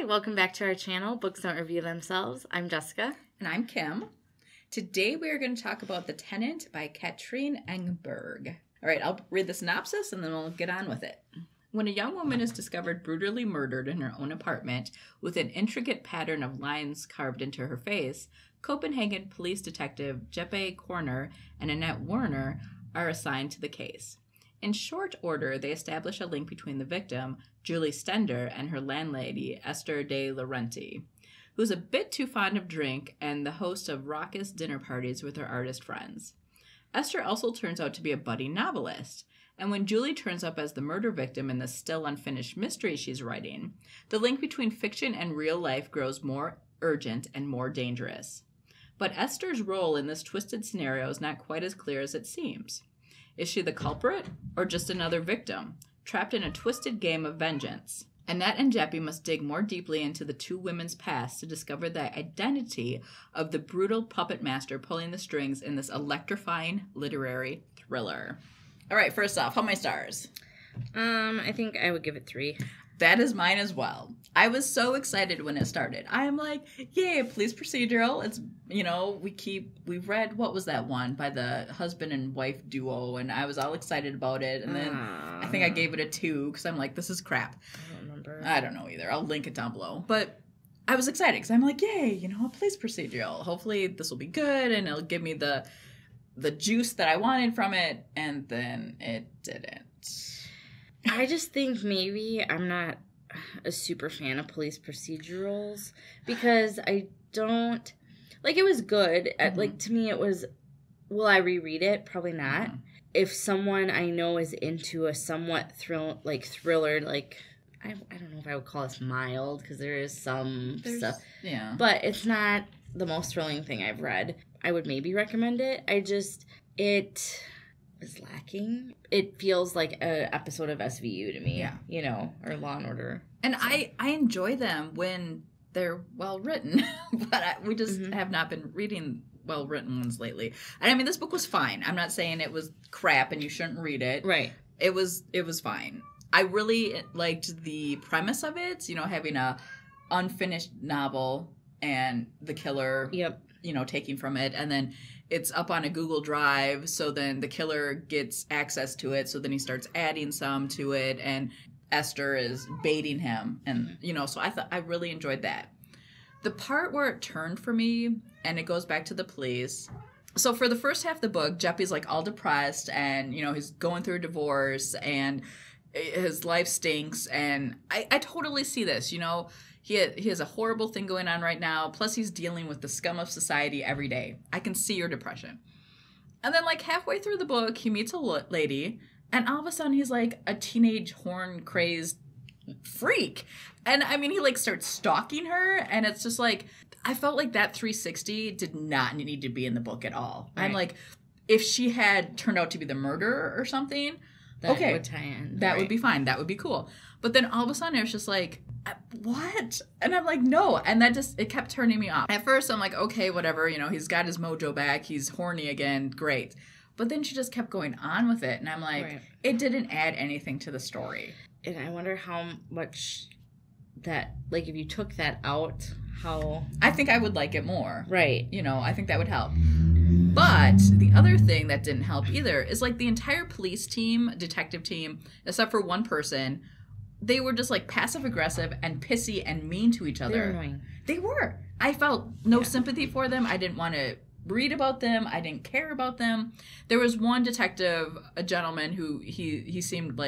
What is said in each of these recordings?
Hi, welcome back to our channel, Books Don't Review Themselves. I'm Jessica. And I'm Kim. Today we are going to talk about The Tenant by Katrine Engberg. All right, I'll read the synopsis and then we'll get on with it. When a young woman is discovered brutally murdered in her own apartment with an intricate pattern of lines carved into her face, Copenhagen police detective Jeppe Corner and Annette Werner are assigned to the case. In short order, they establish a link between the victim, Julie Stender, and her landlady, Esther de Laurenti, who's a bit too fond of drink and the host of raucous dinner parties with her artist friends. Esther also turns out to be a budding novelist, and when Julie turns up as the murder victim in the still unfinished mystery she's writing, the link between fiction and real life grows more urgent and more dangerous. But Esther's role in this twisted scenario is not quite as clear as it seems. Is she the culprit, or just another victim, trapped in a twisted game of vengeance? Annette and Jeppe must dig more deeply into the two women's past to discover the identity of the brutal puppet master pulling the strings in this electrifying literary thriller. All right, first off, how many stars? I think I would give it 3. That is mine as well. I was so excited when it started. I am like, yay, police procedural. It's, we've read, what was that one by the husband and wife duo, and I was all excited about it. And then I think I gave it a 2 because I'm like, this is crap. I don't remember. I don't know either. I'll link it down below. But I was excited because I'm like, yay, a police procedural. Hopefully this will be good and it'll give me the juice that I wanted from it. And then it didn't. I just think maybe I'm not a super fan of police procedurals because I don't... it was good. Mm-hmm. To me, it was... Will I reread it? Probably not. Mm-hmm. If someone I know is into a somewhat thriller, I don't know if I would call this mild because there is some stuff. Yeah. But it's not the most thrilling thing I've read. I would maybe recommend it. It is lacking. It feels like an episode of SVU to me, or Law and Order. And so. I enjoy them when they're well written, but we just have not been reading well written ones lately. And I mean, this book was fine. I'm not saying it was crap and you shouldn't read it. Right. It was fine. I really liked the premise of it, having a unfinished novel and the killer, taking from it, and then it's up on a Google Drive, so then the killer gets access to it, so then he starts adding some to it, and Esther is baiting him, and, so I really enjoyed that. The part where it turned for me, and it goes back to the police, so for the first half of the book, Jeppe's, all depressed, and, he's going through a divorce, and his life stinks, and I totally see this, He has a horrible thing going on right now. Plus, he's dealing with the scum of society every day. I can see your depression. And then, halfway through the book, he meets a lady. And all of a sudden, he's a teenage horn-crazed freak. And, I mean, he, starts stalking her. And it's just, I felt like that 360 did not need to be in the book at all. Right. I'm if she had turned out to be the murderer or something, that would tie in. That would be fine. That would be cool. But then all of a sudden, it was just what? And I'm no. And it kept turning me off. At first, I'm okay, whatever. He's got his mojo back. He's horny again. Great. But then she just kept going on with it. And I'm It didn't add anything to the story. And I wonder how much that, if you took that out, how... I think I would like it more. Right. I think that would help. But the other thing that didn't help either is the entire police team, detective team, except for one person... They were just passive-aggressive and pissy and mean to each other. They were annoying. They were. I felt no sympathy for them. I didn't want to read about them. I didn't care about them. There was one detective, a gentleman, who he seemed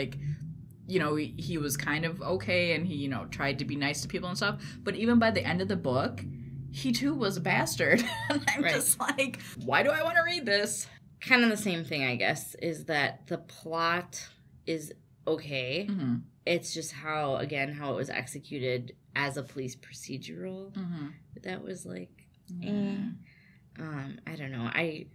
he was kind of okay and he, tried to be nice to people and stuff. But even by the end of the book, he too was a bastard. And I'm just why do I want to read this? Kind of the same thing, I guess, is that the plot is okay. Mm-hmm. It's just how it was executed as a police procedural. Mm-hmm. That was I don't know. I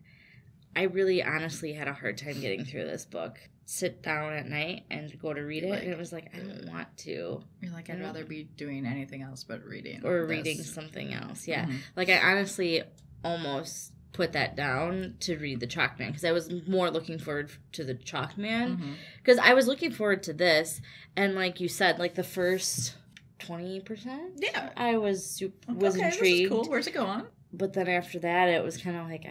really honestly had a hard time getting through this book. Sit down at night and go to read it, and it was I don't want to. You're I'd rather be doing anything else but reading. Or reading something else, yeah. Mm-hmm. I honestly almost put that down to read the Chalkman because I was more looking forward to the Chalkman because I was looking forward to this, and like you said, the first 20%. Yeah. I was intrigued. This is cool. Where's it going? But then after that, it was kind of like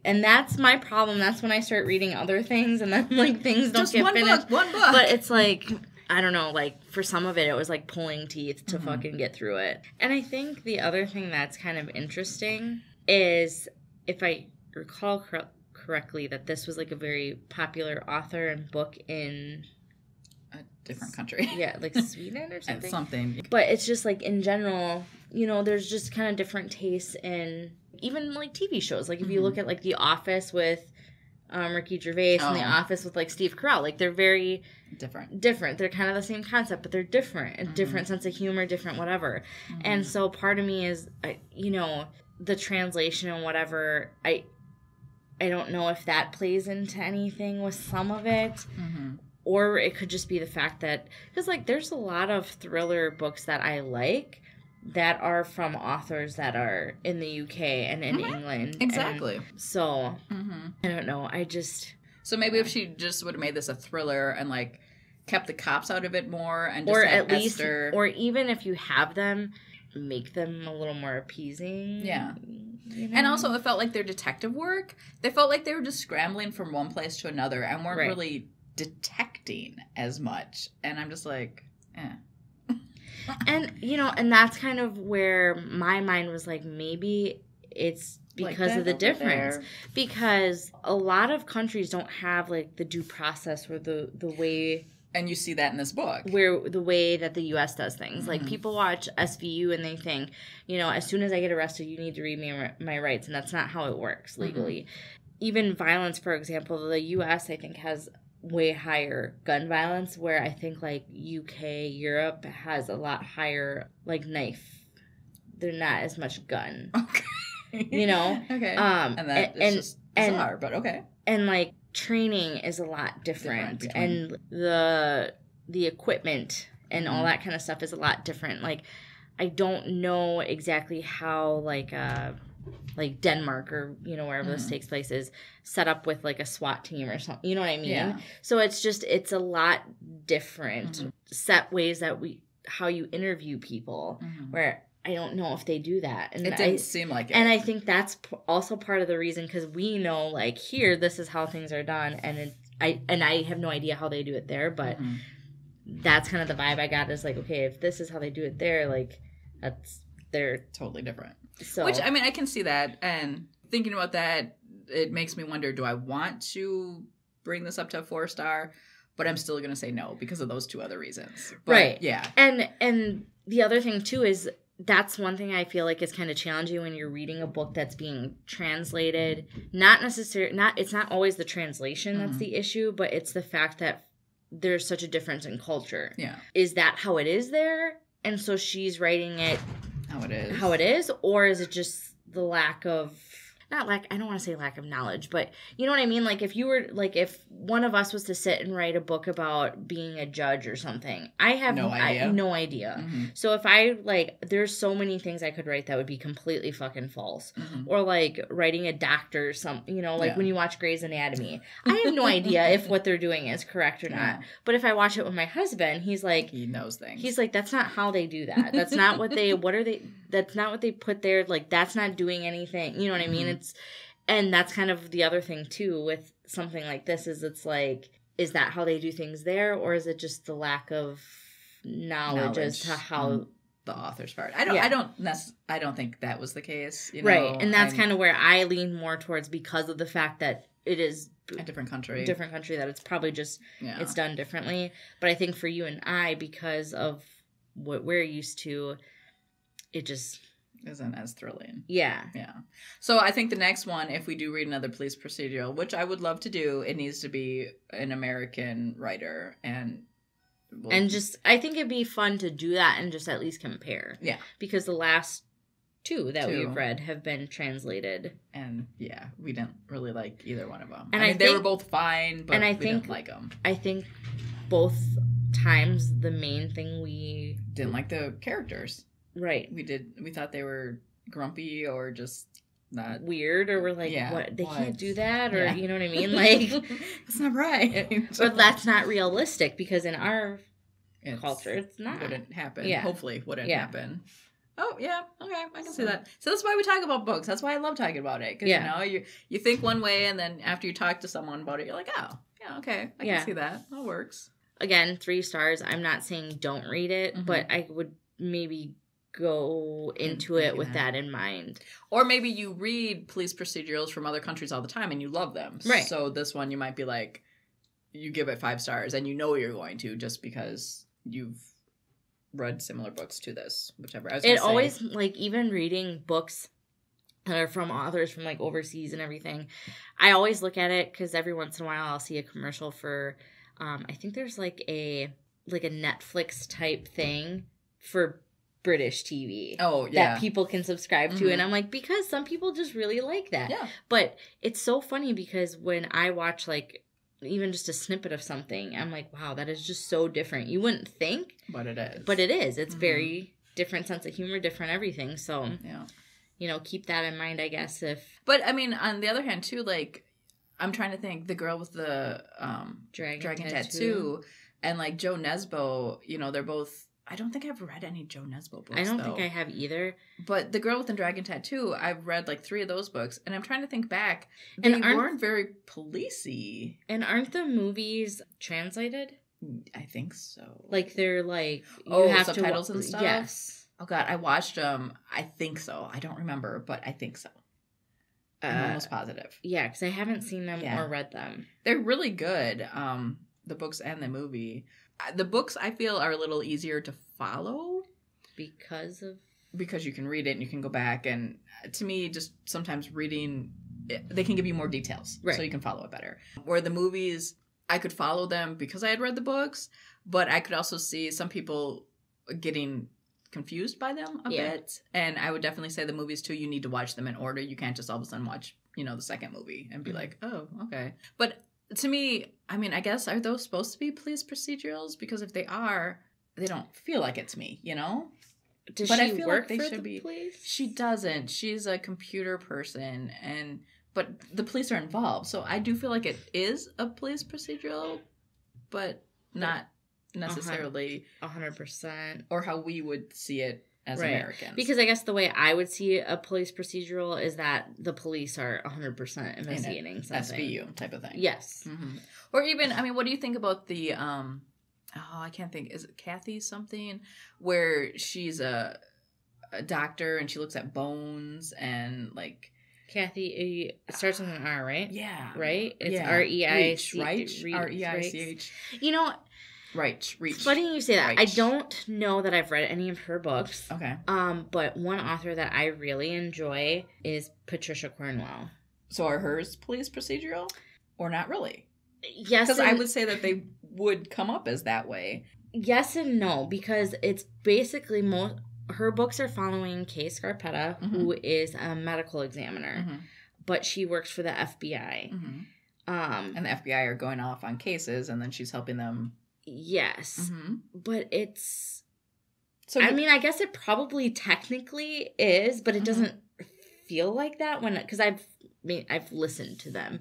and that's my problem. That's when I start reading other things, and then like things don't Just get one finished. book. But it's like, I don't know, like for some of it was like pulling teeth to fucking get through it. And I think the other thing that's kind of interesting is, if I recall correctly, that this was like a very popular author and book in a different country. Yeah, like Sweden or something. Something. But it's just like in general, you know, there's just kind of different tastes in even like TV shows. Like if you look at like The Office with Ricky Gervais and The Office with like Steve Carell, like they're very different. They're kind of the same concept, but they're different. A different sense of humor, different whatever. And so part of me is, you know, the translation and whatever, I don't know if that plays into anything with some of it. Or it could just be the fact that, because like there's a lot of thriller books that I like that are from authors that are in the UK and in England. Exactly. And so, I don't know. So maybe if she just would have made this a thriller and like kept the cops out of it more, and just or had at least, Esther... or even if you have them, make them a little more appeasing. Yeah. You know? And also it felt like their detective work, they felt like they were just scrambling from one place to another and weren't really detecting as much. And I'm just like, And, you know, and that's kind of where my mind was like, maybe it's because like of the difference. There. Because a lot of countries don't have, like, the due process or the way... And you see that in this book. Where the way that the U.S. does things. Like, people watch SVU and they think, you know, as soon as I get arrested, you need to read me my rights. And that's not how it works legally. Even violence, for example, the U.S., I think, has way higher gun violence, where I think like UK, Europe has a lot higher like knife. They're not as much gun. Okay. You know? Okay. And that is just bizarre, but okay. And like training is a lot different and the equipment and all that kind of stuff is a lot different. Like I don't know exactly how like Denmark or, you know, wherever this takes place is set up with like a SWAT team or something. You know what I mean? Yeah. So it's a lot different set ways that how you interview people where I don't know if they do that. And it didn't seem like it. And I think that's also part of the reason, because we know like here, this is how things are done. And I have no idea how they do it there, but that's kind of the vibe I got is like, okay, if this is how they do it there, like they're totally different. So, which, I mean, I can see that. And thinking about that, it makes me wonder, do I want to bring this up to a 4-star? But I'm still going to say no because of those two other reasons. But, right. Yeah. And the other thing, too, is that's one thing I feel like is kind of challenging when you're reading a book that's being translated. It's not always the translation that's the issue, but it's the fact that there's such a difference in culture. Yeah. Is that how it is there? And so she's writing it how it is, or is it just the lack of, I don't want to say lack of knowledge, but you know what I mean? Like if if one of us was to sit and write a book about being a judge or something, I have no idea. So if there's so many things I could write that would be completely fucking false. Or like writing a doctor or something, you know, like when you watch Grey's Anatomy, I have no idea if what they're doing is correct or not. But if I watch it with my husband, he's like, he knows things. He's like, that's not how they do that. That's not what that's not what they put there. Like, that's not doing anything. You know what I mean? And that's kind of the other thing, too, with something like this is it's like, is that how they do things there? Or is it just the lack of knowledge as to how... the author's part. I don't think that was the case. You know? Right. And that's kind of where I lean more towards because of the fact that it is... a different country. That it's probably just... It's done differently. But I think for you and I, because of what we're used to... It just isn't as thrilling. Yeah. Yeah. So I think the next one, if we do read another police procedural, which I would love to do, it needs to be an American writer. And just, I think it'd be fun to do that and just at least compare. Yeah. Because the last two we've read have been translated. And yeah, we didn't really like either one of them. And I mean, they were both fine, but we didn't like them. I think both times the main thing we... didn't like the characters. Right. We thought they were grumpy or just not weird, or we're like, what? They can't do that, or you know what I mean? Like, it's not right. But that's not realistic because in our culture. It's not. Wouldn't happen. Yeah. Hopefully wouldn't happen. Oh, yeah. Okay. I can see that. So that's why we talk about books. That's why I love talking about it. Because, you know, you think one way, and then after you talk to someone about it, you're like, oh, yeah, okay. I can see that. That works. Again, 3 stars. I'm not saying don't read it, but I would maybe go into it with that in mind. Or maybe you read police procedurals from other countries all the time and you love them. Right. So this one you might be like, you give it 5 stars and you know you're going to just because you've read similar books to this, whichever. Always, like, even reading books that are from authors from, like, overseas and everything, I always look at it because every once in a while I'll see a commercial for, I think there's, like a Netflix type thing for British TV. Oh, yeah. That people can subscribe to. And I'm like, because some people just really like that. Yeah. But it's so funny because when I watch, like, even just a snippet of something, I'm like, wow, that is just so different. You wouldn't think. But it is. But it is. It's very different sense of humor, different everything. So, you know, keep that in mind, I guess. But, I mean, on the other hand, too, like, I'm trying to think, the girl with the dragon tattoo and, like, Joe Nesbo, you know, they're both... I don't think I've read any Joe Nesbo books, I don't think I have either. But The Girl with the Dragon Tattoo, I've read like 3 of those books, and I'm trying to think back. They weren't very policey. And aren't the movies translated? I think so. Like they're like... you have subtitles and stuff? Yes. Oh God, I watched them. I think so. I don't remember, but I think so. I'm almost positive. Yeah, because I haven't seen them or read them. They're really good, the books and the movie. The books, I feel, are a little easier to follow. Because you can read it and you can go back. And to me, just sometimes reading, they can give you more details. Right. So you can follow it better. Where the movies, I could follow them because I had read the books. But I could also see some people getting confused by them a bit. And I would definitely say the movies, too, you need to watch them in order. You can't just all of a sudden watch, you know, the second movie and be like, oh, okay. But... to me, I mean, I guess, are those supposed to be police procedurals? Because if they are, they don't feel like it to me, you know? Does she work for the police? She doesn't. She's a computer person, but the police are involved. So I do feel like it is a police procedural, but not necessarily 100%. Or how we would see it as Americans. Because I guess the way I would see a police procedural is that the police are 100% investigating something. SVU type of thing. Yes. Mm-hmm. Or even, I mean, what do you think about the, I can't think, is it Kathy something? Where she's a doctor and she looks at bones and like... Kathy, it starts with an R, right? Yeah. Right? It's R-E-I-C. Right? R-E-I-C-H. You know... Reach. It's funny you say that. I don't know that I've read any of her books. Okay. But one author that I really enjoy is Patricia Cornwell. So are hers police procedural? Or not really? Yes. Because I would say that they would come up as that way. Yes and no, because it's basically her books are following Kay Scarpetta, who is a medical examiner, but she works for the FBI. And the FBI are going off on cases, and then she's helping them. Yes, but it's... I mean, I guess it probably technically is, but it doesn't feel like that because I've listened to them.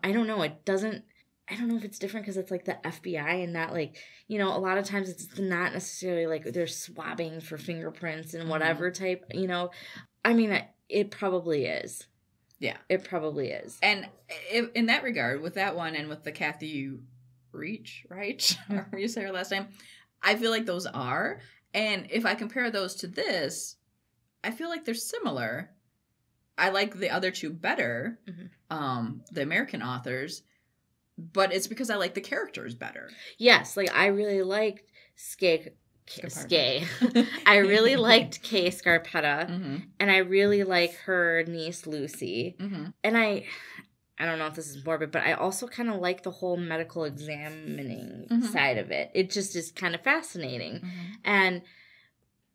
I don't know. It doesn't... I don't know if it's different because it's like the FBI and not like, you know, a lot of times it's not necessarily like they're swabbing for fingerprints and whatever type, you know. I mean, it probably is. Yeah. It probably is. And in that regard, with that one and with the Kathy Reach, right? Or you say her last name? I feel like those are. And if I compare those to this, I feel like they're similar. I like the other two better, the American authors. But it's because I like the characters better. Yes, like I really liked I really liked Kay Scarpetta, and I really like her niece Lucy. And I don't know if this is morbid, but I also kind of like the whole medical examining side of it. It just is kind of fascinating. And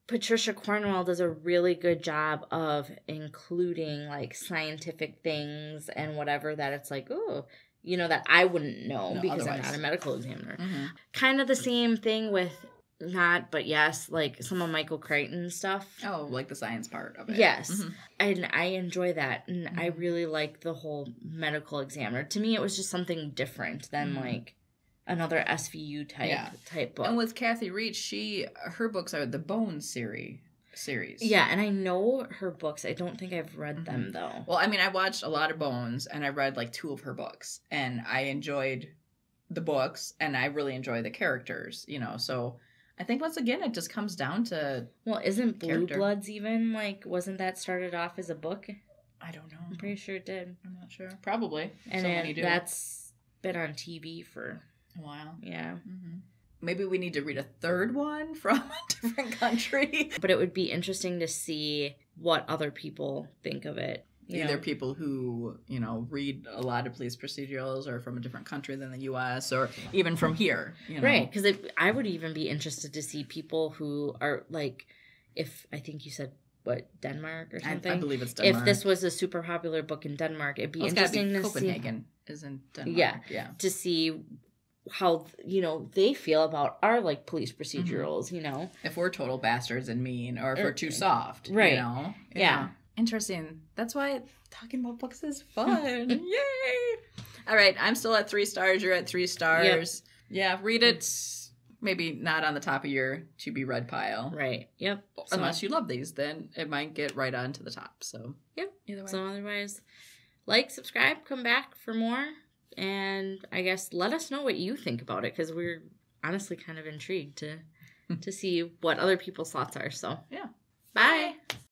Patricia Cornwell does a really good job of including like scientific things and whatever that it's like, oh, you know, that I wouldn't know because otherwise. I'm not a medical examiner. Kind of the same thing with but yes, like some of Michael Crichton's stuff. Oh, like the science part of it. Yes. And I enjoy that. And I really like the whole medical examiner. To me, it was just something different than like another SVU type book. And with Kathy Reed, her books are the Bones series. Yeah, and I know her books. I don't think I've read them, though. Well, I mean, I watched a lot of Bones, and I read like 2 of her books, and I enjoyed the books, and I really enjoy the characters, so I think once again, it just comes down to... Well, isn't Blue Bloods even, wasn't that started off as a book? I don't know. I'm pretty sure it did. I'm not sure. Probably. And that's been on TV for a while. Yeah. Mm-hmm. Maybe we need to read a third one from a different country. But it would be interesting to see what other people think of it. Either people who, read a lot of police procedurals or from a different country than the U.S. or even from here. Right, because I would even be interested to see people who are if I think you said, Denmark or something? I believe it's Denmark. If this was a super popular book in Denmark, it'd be interesting to see. Copenhagen is in Denmark. Yeah, to see how they feel about our police procedurals. If we're total bastards and mean, or if we're too soft, right? Yeah. Interesting. That's why talking about books is fun. Yay! All right, I'm still at 3 stars. You're at 3 stars. Yep. Yeah, read it. Maybe not on the top of your to be read pile. Right. Yep. Unless you love these, then it might get right on to the top. So yep. Either way. So otherwise, subscribe, come back for more. And I guess let us know what you think about it, because we're honestly kind of intrigued to see what other people's thoughts are. So yeah. Bye.